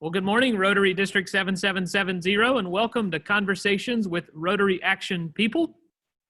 Well, good morning, Rotary District 7770, and welcome to Conversations with Rotary Action People.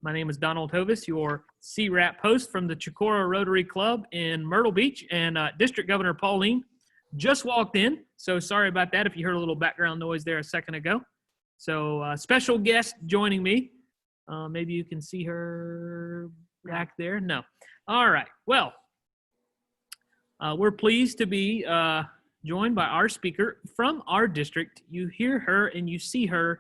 My name is Donald Hovis, your CWRAP host from the Chicora Rotary Club in Myrtle Beach, and District Governor Pauline just walked in, so sorry about that if you heard a little background noise there a second ago. So special guest joining me. Maybe you can see her back there. No. All right. Well, we're pleased to be joined by our speaker from our district. You hear her and you see her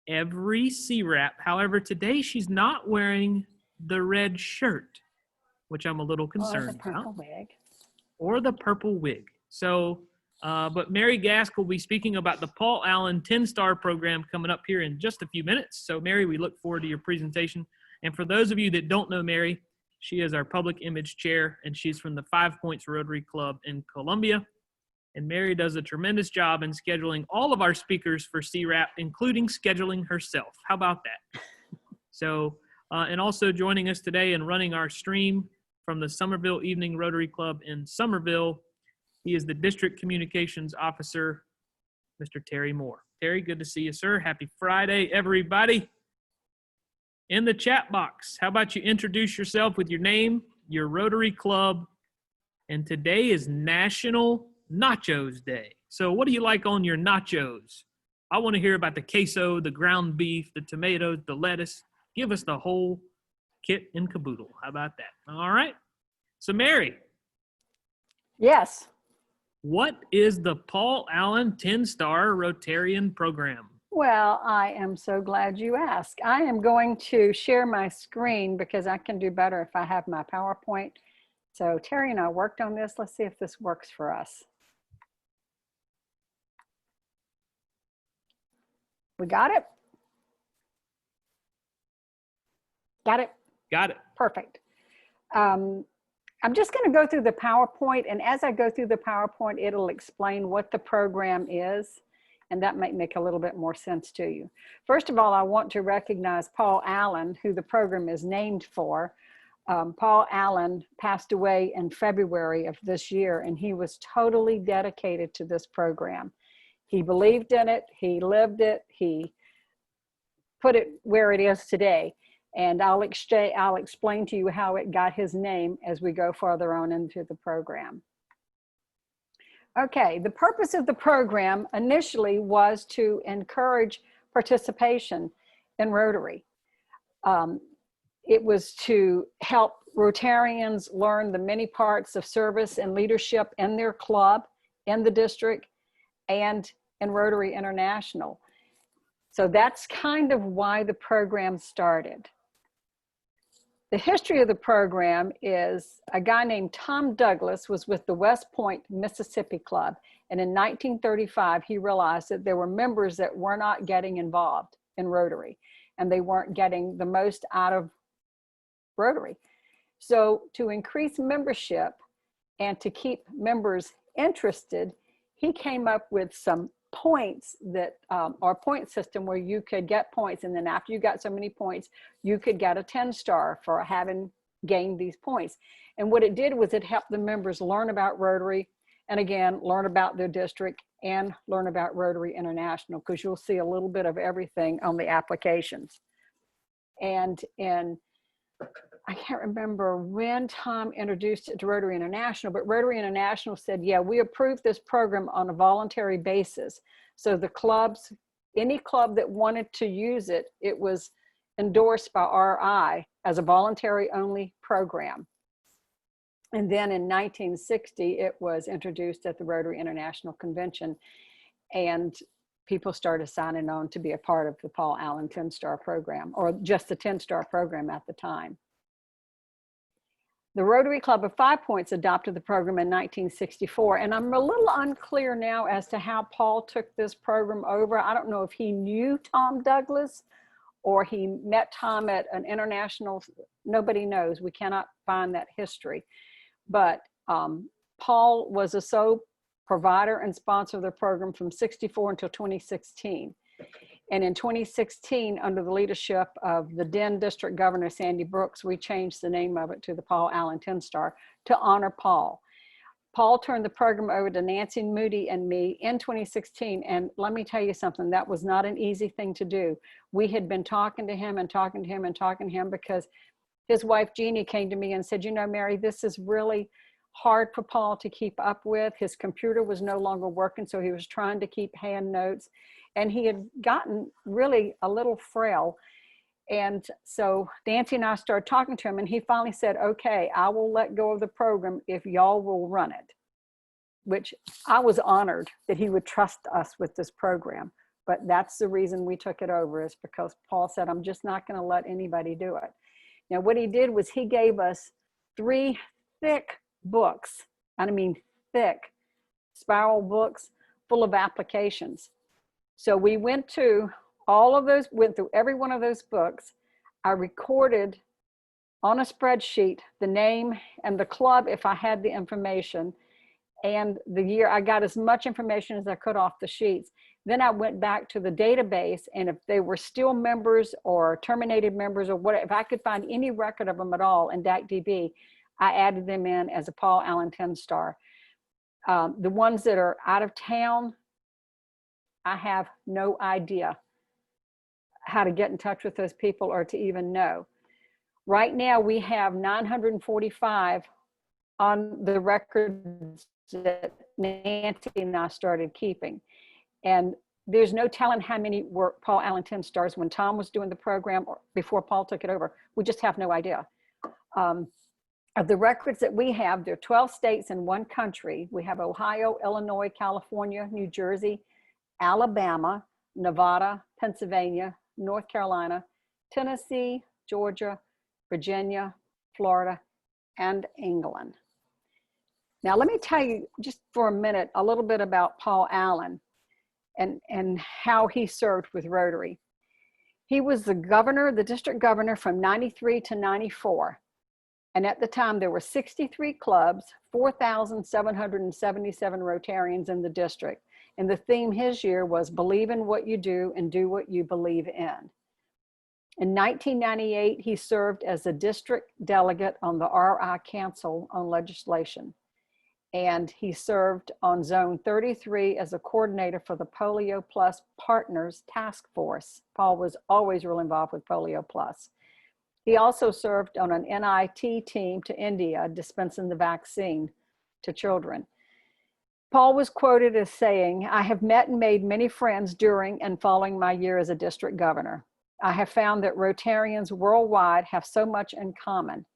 every CWRAP. However, today she's not wearing the red shirt, which I'm a little concerned about. Or the purple wig. Or the purple wig. So, but Mary Gasque will be speaking about the Paul Allen 10-Star program coming up here in just a few minutes. So, Mary, we look forward to your presentation. And for those of you that don't know Mary, she is our public image chair, and she's from the 5 Points Rotary Club in Columbia. And Mary does a tremendous job in scheduling all of our speakers for CWRAP, including scheduling herself. How about that? So, and also joining us today and running our stream from the Somerville Evening Rotary Club in Somerville, he is the District Communications Officer, Mr. Terry Moore. Terry, good to see you, sir. Happy Friday, everybody. In the chat box, how about you introduce yourself with your name, your Rotary Club, and today is National Nachos Day. So what do you like on your nachos? I want to hear about the queso, the ground beef, the tomatoes, the lettuce. Give us the whole kit and caboodle. How about that? All right. So Mary. Yes. What is the Paul Allen 10-Star Rotarian program? Well, I am so glad you asked. I am going to share my screen because I can do better if I have my PowerPoint. So Terry and I worked on this. Let's see if this works for us. We got it? Got it? Got it. Perfect. I'm just going to go through the PowerPoint, and as I go through the PowerPoint, it'll explain what the program is, and that might make a little bit more sense to you. First of all, I want to recognize Paul Allen, who the program is named for. Paul Allen passed away in February of this year, and he was totally dedicated to this program. He believed in it, he lived it, he put it where it is today. And I'll explain to you how it got his name as we go further on into the program. Okay, the purpose of the program initially was to encourage participation in Rotary. It was to help Rotarians learn the many parts of service and leadership in their club, in the district, and in Rotary International. So that's kind of why the program started. The history of the program is a guy named Tom Douglas was with the West Point, Mississippi Club. And in 1935, he realized that there were members that were not getting involved in Rotary, and they weren't getting the most out of Rotary. So to increase membership and to keep members interested, he came up with some points that our point system where you could get points, and then after you got so many points you could get a 10-star for having gained these points. And what it did was it helped the members learn about Rotary, and again learn about their district and learn about Rotary International, because you'll see a little bit of everything on the applications. And I can't remember when Tom introduced it to Rotary International, but Rotary International said, yeah, we approved this program on a voluntary basis. So the clubs, any club that wanted to use it, it was endorsed by RI as a voluntary only program. And then in 1960, it was introduced at the Rotary International Convention, and people started signing on to be a part of the Paul Allen 10-Star program, or just the 10-Star program at the time. The Rotary Club of 5 Points adopted the program in 1964, and I'm a little unclear now as to how Paul took this program over. I don't know if he knew Tom Douglas or he met Tom at an international, nobody knows. We cannot find that history. But Paul was a sole provider and sponsor of the program from '64 until 2016. And in 2016, under the leadership of the then District Governor, Sandy Brooks, we changed the name of it to the Paul Allen 10-Star to honor Paul. Paul turned the program over to Nancy Moody and me in 2016. And let me tell you something, that was not an easy thing to do. We had been talking to him and talking to him and talking to him because his wife, Jeannie, came to me and said, you know, Mary, this is really hard for Paul to keep up with. His computer was no longer working, so he was trying to keep hand notes. And he had gotten really a little frail. And so Nancy and I started talking to him, and he finally said, okay, I will let go of the program if y'all will run it, which I was honored that he would trust us with this program. But that's the reason we took it over, is because Paul said, I'm just not going to let anybody do it. Now, what he did was he gave us 3 thick books, and I mean thick, spiral books full of applications. So we went to all of those, went through every one of those books. I recorded on a spreadsheet the name and the club if I had the information, and the year. I got as much information as I could off the sheets. Then I went back to the database, and if they were still members or terminated members or whatever, if I could find any record of them at all in BackDB, I added them in as a Paul Allen 10-Star. The ones that are out of town, I have no idea how to get in touch with those people or to even know. Right now, we have 945 on the records that Nancy and I started keeping. And there's no telling how many were Paul Allen 10-Stars when Tom was doing the program or before Paul took it over. We just have no idea. Of the records that we have, there are 12 states in one country. We have Ohio, Illinois, California, New Jersey, Alabama, Nevada, Pennsylvania, North Carolina, Tennessee, Georgia, Virginia, Florida, and England. Now, let me tell you just for a minute a little bit about Paul Allen and how he served with Rotary. He was the governor, the district governor from 93 to 94. And at the time, there were 63 clubs, 4,777 Rotarians in the district. And the theme his year was believe in what you do and do what you believe in. In 1998, he served as a district delegate on the RI Council on Legislation. And he served on Zone 33 as a coordinator for the Polio Plus Partners Task Force. Paul was always real involved with Polio Plus. He also served on an NIT team to India, dispensing the vaccine to children. Paul was quoted as saying, I have met and made many friends during and following my year as a district governor. I have found that Rotarians worldwide have so much in common.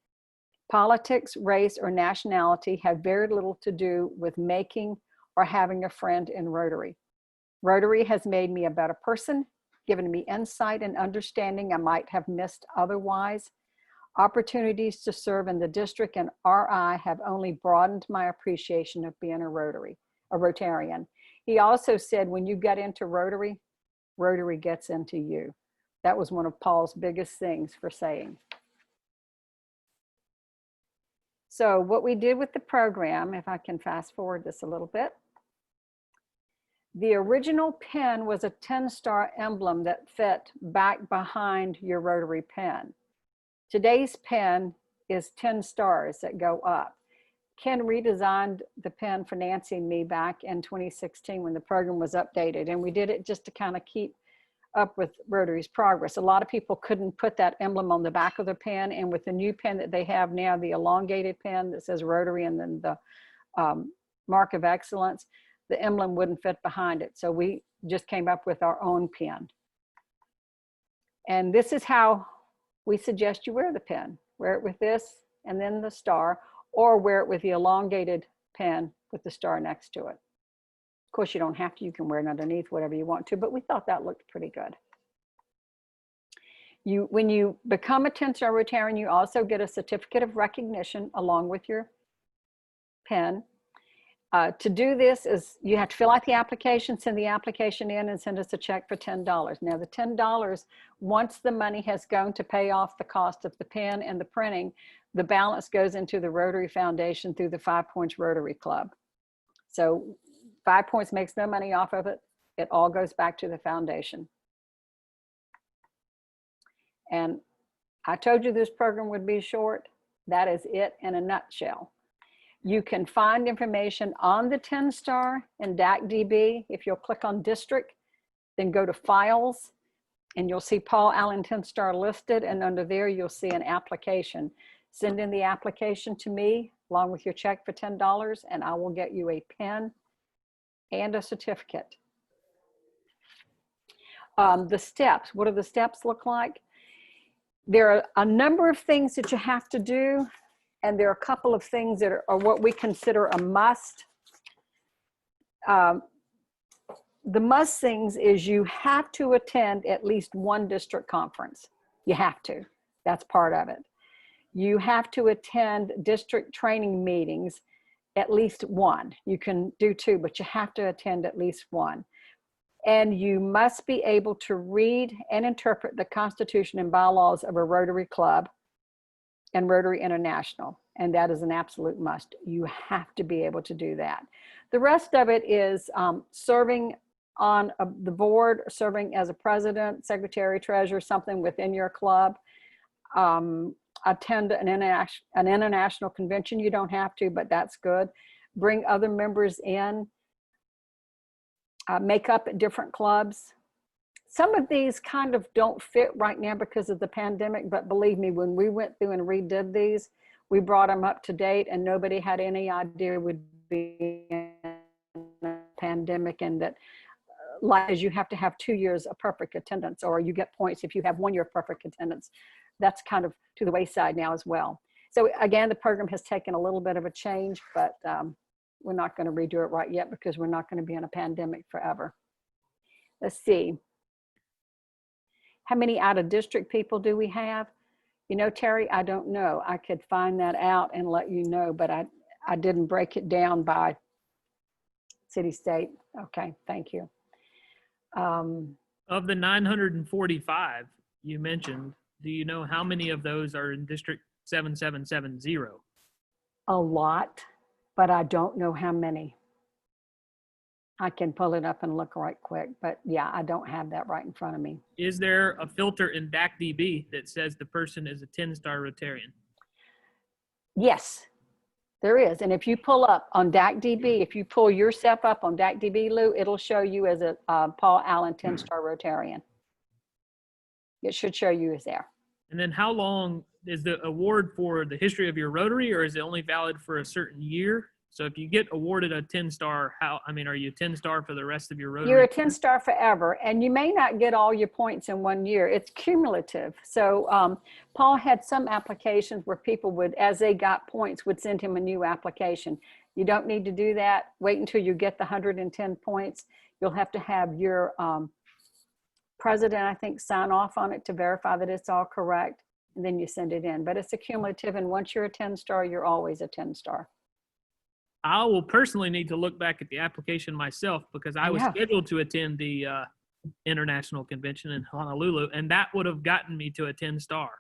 Politics, race, or nationality have very little to do with making or having a friend in Rotary. Rotary has made me a better person, given me insight and understanding I might have missed otherwise. Opportunities to serve in the district and RI have only broadened my appreciation of being a Rotarian. He also said, when you get into Rotary, Rotary gets into you. That was one of Paul's biggest things for saying. So what we did with the program, if I can fast forward this a little bit, the original pin was a 10-star emblem that fit back behind your Rotary pin. Today's pin is 10 stars that go up. Ken redesigned the pin for Nancy and me back in 2016 when the program was updated, and we did it just to kind of keep up with Rotary's progress. A lot of people couldn't put that emblem on the back of the pin, and with the new pin that they have now, the elongated pin that says Rotary and then the mark of excellence, the emblem wouldn't fit behind it. So we just came up with our own pin. And this is how we suggest you wear the pin. Wear it with this and then the star, or wear it with the elongated pin with the star next to it. Of course, you don't have to. You can wear it underneath, whatever you want to, but we thought that looked pretty good. When you become a 10-star Rotarian, you also get a certificate of recognition along with your pin. To do this is you have to fill out the application, send the application in, and send us a check for $10. Now the $10, once the money has gone to pay off the cost of the pen and the printing, the balance goes into the Rotary Foundation through the 5 Points Rotary Club. So 5 Points makes no money off of it. It all goes back to the foundation. And I told you this program would be short. That is it in a nutshell. You can find information on the 10-star in BackDB. If you'll click on district, then go to files, and you'll see Paul Allen 10-star listed, and under there you'll see an application. Send in the application to me along with your check for $10, and I will get you a pen and a certificate. The steps, what do the steps look like? There are a number of things that you have to do, and there are a couple of things that are what we consider a must. The must things is you have to attend at least one district conference. You have to. That's part of it. You have to attend district training meetings, at least one. You can do two, but you have to attend at least one. And you must be able to read and interpret the Constitution and bylaws of a Rotary Club and Rotary International. And that is an absolute must. You have to be able to do that. The rest of it is serving on the board, serving as a president, secretary, treasurer, something within your club. Attend an international convention. You don't have to, but that's good. Bring other members in. Make up at different clubs. Some of these kind of don't fit right now because of the pandemic, but believe me, when we went through and redid these, we brought them up to date, and nobody had any idea it would be in a pandemic, and that like you have to have 2 years of perfect attendance, or you get points if you have 1 year of perfect attendance. That's kind of to the wayside now as well. So again, the program has taken a little bit of a change, but we're not going to redo it right yet because we're not going to be in a pandemic forever. Let's see. How many out of district people do we have? You know, Terry, I don't know. I could find that out and let you know, but I didn't break it down by city, state. Okay, thank you. Of the 945 you mentioned, do you know how many of those are in District 7770? A lot, but I don't know how many. I can pull it up and look right quick, but yeah, I don't have that right in front of me. Is there a filter in BackDB that says the person is a 10-star Rotarian? Yes, there is. And if you pull up on BackDB, if you pull yourself up on BackDB, Lou, it'll show you as a Paul Allen 10-star Rotarian. It should show you as there. And then how long is the award for the history of your Rotary, or is it only valid for a certain year? So if you get awarded a 10-star, are you a 10-star for the rest of your Rotary? You're a 10-star forever, and you may not get all your points in 1 year. It's cumulative. So Paul had some applications where people would, as they got points, would send him a new application. You don't need to do that. Wait until you get the 110 points. You'll have to have your president, I think, sign off on it to verify that it's all correct, and then you send it in. But it's a cumulative, and once you're a 10-star, you're always a 10-star. I will personally need to look back at the application myself because I was scheduled to attend the international convention in Honolulu, and that would have gotten me to a 10-star.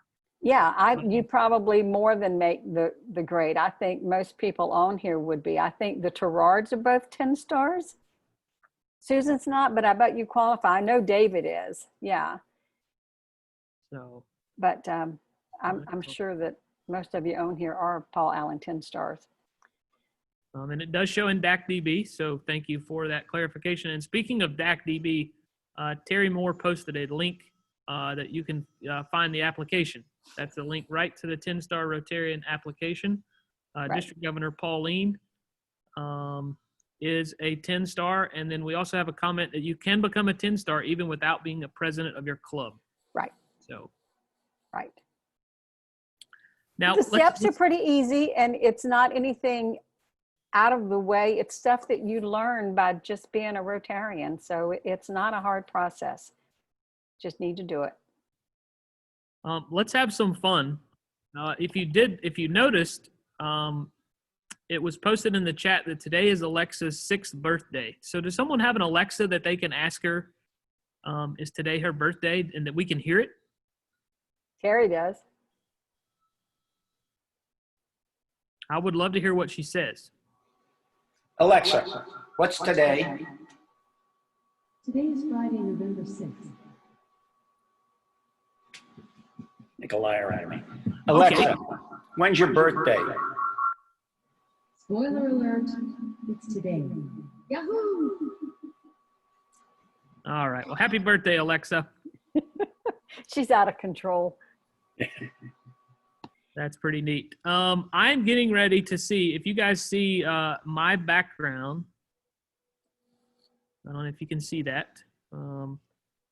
Yeah, you probably more than make the grade. I think most people on here would be. I think the Terrards are both 10 stars. Susan's not, but I bet you qualify. I know David is. Yeah. So, but I'm sure that most of you on here are Paul Allen 10 stars. And it does show in BackDB, so thank you for that clarification. And speaking of BackDB, Terry Moore posted a link that you can find the application. That's a link right to the 10-star Rotarian application. Right. District Governor Pauline is a 10-star, and then we also have a comment that you can become a 10-star even without being a president of your club. Right. So. Right. Now the steps are pretty easy, and it's not anything out of the way. It's stuff that you learn by just being a Rotarian. So it's not a hard process. Just need to do it. Let's have some fun. If you noticed, it was posted in the chat that today is Alexa's 6th birthday. So does someone have an Alexa that they can ask her, is today her birthday, and that we can hear it? Terry does. I would love to hear what she says. Alexa, what's today? Today is Friday, November 6th. Make a liar out of me. Alexa, when's your birthday? Spoiler alert, it's today. Yahoo! All right. Well, happy birthday, Alexa. She's out of control. That's pretty neat. I'm getting ready to see if you guys see my background. I don't know if you can see that.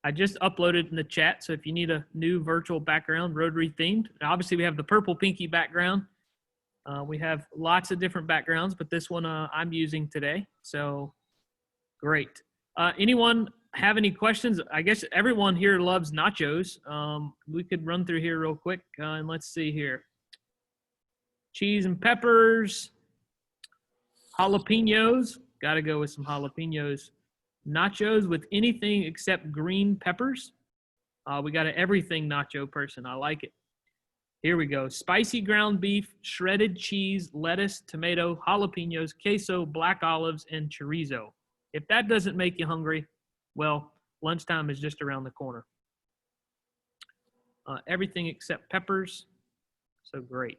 I just uploaded in the chat, so if you need a new virtual background, Rotary themed. Obviously, we have the purple pinky background. We have lots of different backgrounds, but this one I'm using today. So great. Anyone have any questions? I guess everyone here loves nachos. We could run through here real quick, and let's see here. Cheese and peppers, jalapenos. Got to go with some jalapenos. Nachos with anything except green peppers. We got an everything nacho person. I like it. Here we go. Spicy ground beef, shredded cheese, lettuce, tomato, jalapenos, queso, black olives, and chorizo. If that doesn't make you hungry, well, lunchtime is just around the corner. Everything except peppers. So great.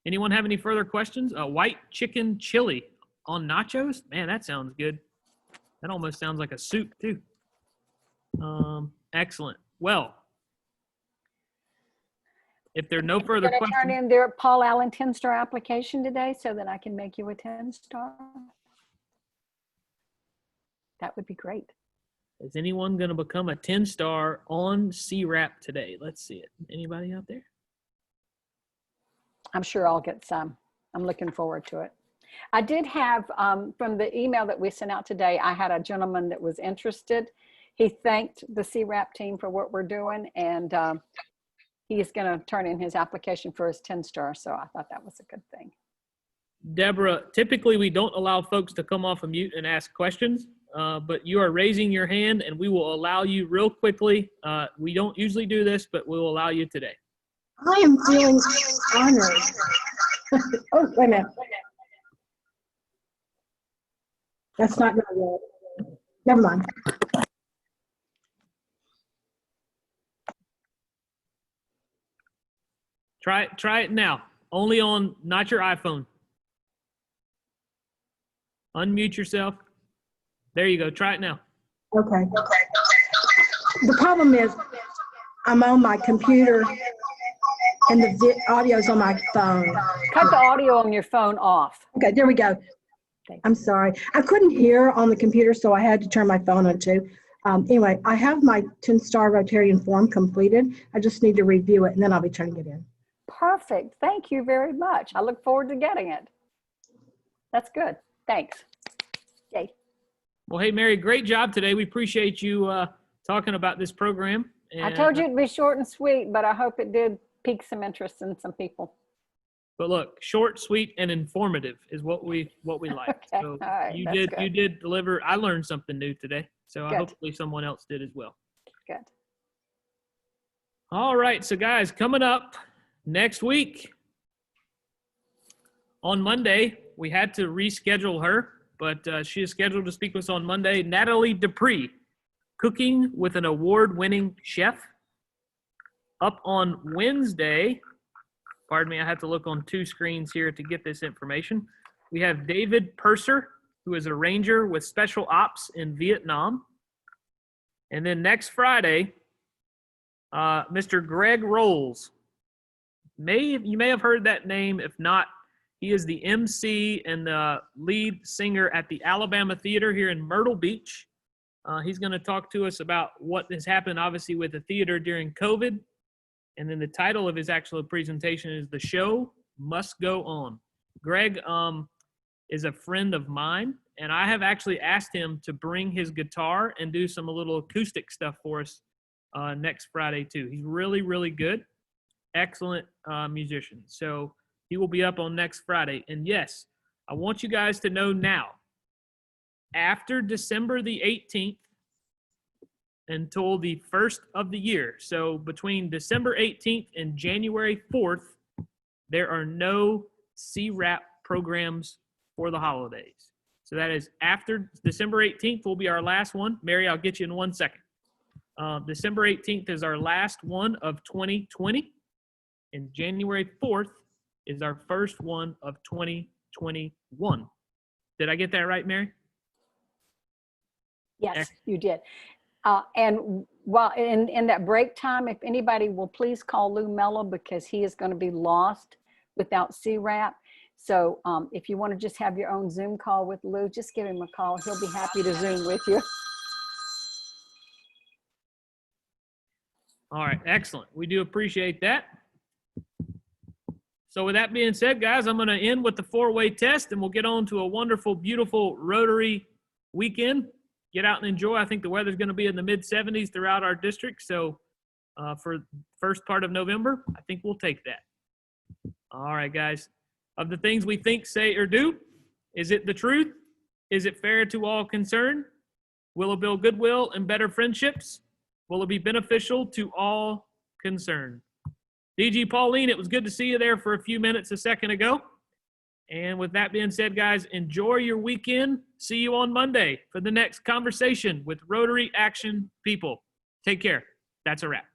Anyone have any further questions? White chicken chili on nachos? Man, that sounds good. That almost sounds like a soup, too. Excellent. Well, if there are no further Going to questions. turn in their Paul Allen 10-star application today so that I can make you a 10-star. That would be great. Is anyone going to become a 10-star on CWRAP today? Let's see it. Anybody out there? I'm sure I'll get some. I'm looking forward to it. I did have, from the email that we sent out today, I had a gentleman that was interested. He thanked the CWRAP team for what we're doing, and he's going to turn in his application for his 10-star, so I thought that was a good thing. Deborah, typically we don't allow folks to come off of mute and ask questions, but you are raising your hand, and we will allow you real quickly. We don't usually do this, but we'll allow you today. I am feeling honored. Oh, wait a minute. That's not going to work. Never mind. Try it now. Only on, not your iPhone. Unmute yourself. There you go. Try it now. Okay. The problem is I'm on my computer and the audio's on my phone. Cut the audio on your phone off. Okay, there we go. I'm sorry. I couldn't hear on the computer, so I had to turn my phone on too. Anyway, I have my 10-star Rotarian form completed. I just need to review it, and then I'll be turning it in. Perfect. Thank you very much. I look forward to getting it. That's good. Thanks. Yay. Well, hey, Mary, great job today. We appreciate you talking about this program. And, I told you it'd be short and sweet, but I hope it did pique some interest in some people. But look, short, sweet, and informative is what we like. Okay. So All right. you That's good. did deliver. I learned something new today. So Good. hopefully someone else did as well. Good. All right, so guys, coming up next week on Monday, we had to reschedule her, but she is scheduled to speak with us on Monday. Natalie Dupree, Cooking with an Award-Winning Chef. Up on Wednesday, pardon me, I have to look on two screens here to get this information. We have David Purser, who is a ranger with special ops in Vietnam. And then next Friday, Mr. Greg Rolls. You may have heard that name. If not, he is the MC and the lead singer at the Alabama Theater here in Myrtle Beach. He's going to talk to us about what has happened, obviously, with the theater during COVID. And then the title of his actual presentation is The Show Must Go On. Greg is a friend of mine, and I have actually asked him to bring his guitar and do some little acoustic stuff for us next Friday, too. He's really, really good. Excellent musician. So he will be up on next Friday. And yes, I want you guys to know now, after December the 18th until the 1st of the year, so between December 18th and January 4th, there are no CWRAP programs for the holidays. So that is after December 18th will be our last one. Mary, I'll get you in 1 second. December 18th is our last one of 2020. And January 4th is our first one of 2021. Did I get that right, Mary? Yes, you did. And while in that break time, if anybody will please call Lou Mello, because he is going to be lost without CWRAP. So if you want to just have your own Zoom call with Lou, just give him a call. He'll be happy to Zoom with you. All right, excellent. We do appreciate that. So with that being said, guys, I'm going to end with the four-way test, and we'll get on to a wonderful, beautiful Rotary weekend. Get out and enjoy. I think the weather's going to be in the mid-70s throughout our district. So for first part of November, I think we'll take that. All right, guys. Of the things we think, say, or do, is it the truth? Is it fair to all concerned? Will it build goodwill and better friendships? Will it be beneficial to all concerned? DG Pauline, it was good to see you there for a few minutes a second ago. And with that being said, guys, enjoy your weekend. See you on Monday for the next conversation with Rotary Action People. Take care. That's a wrap.